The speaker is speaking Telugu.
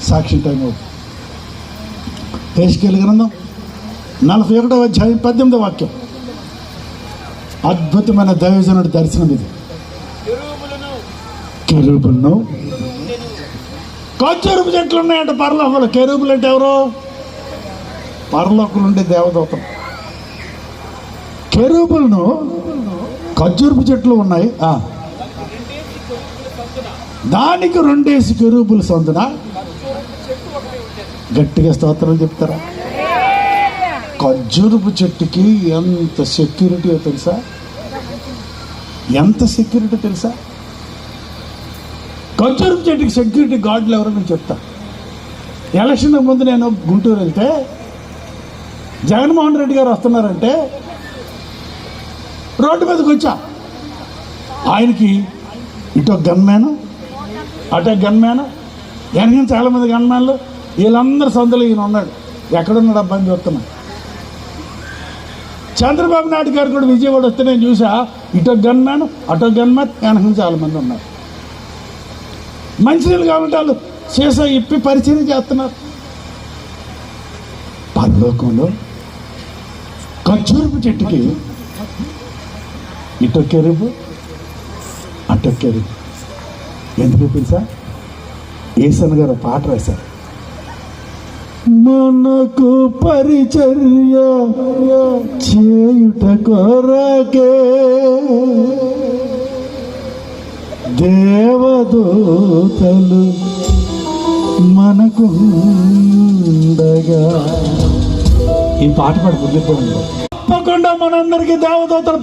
సాక్షి టైం అవుతుంది. హెజ్కేలు గ్రంథం 41వ అధ్యాయం 18వ వాక్యం. అద్భుతమైన దైవజనుడి దర్శనం ఇది. కెరూబులను ఖర్జూరపు చెట్లు ఉన్నాయంట పరలోకంలో. కెరూబులు అంటే ఎవరు? పరలోకంలో ఉండే దేవదూతలు. కెరూబులను ఖర్జూరపు చెట్లు ఉన్నాయి. దానికి 2 కెరూబుల సొంతున. గట్టిగా స్తోత్రం చెప్తారా? ఖర్జూరపు చెట్టుకి ఎంత సెక్యూరిటీయో తెలుసా? ఎంత సెక్యూరిటీ తెలుసా? ఖర్జూరపు చెట్టుకి సెక్యూరిటీ గార్డులు ఎవరో నేను చెప్తా. ఎలక్షన్ ముందు నేను గుంటూరు వెళ్తే జగన్మోహన్ రెడ్డి గారు వస్తున్నారంటే రోడ్డు మీదకి వచ్చా. ఆయనకి ఇటో గన్మ్యాన్, అటో గన్మ్యాన్, వెనక చాలామంది గన్మ్యాన్లు, వీళ్ళందరూ సందులో ఈయన ఉన్నాడు. ఎక్కడున్నాడు అబ్బా అని చూస్తున్నా. చంద్రబాబు నాయుడు గారు కూడా విజయవాడ వస్తే నేను చూసా. ఇటో గన్మ్యాన్, అటో గన్మ్యాన్, వెనక చాలామంది ఉన్నారు. మంచినీళ్ళు కావాలంటే వాళ్ళు సీసా ఇప్పి పరిచయం చేస్తున్నారు. పరలోకంలో ఖర్జూరపు చెట్టుకి ఇటో కెరూబు, అటో కెరూబు. ఎందుకు తెలుసా? యేసన్న గారు పాట రాశారు. మనకు పరిచర్య చేయుట కొరకే దేవదూతలు మనకుండగా. ఈ పాట పాడు గుర్తుపోయింది. తప్పకుండా మనందరికీ దేవదూతలు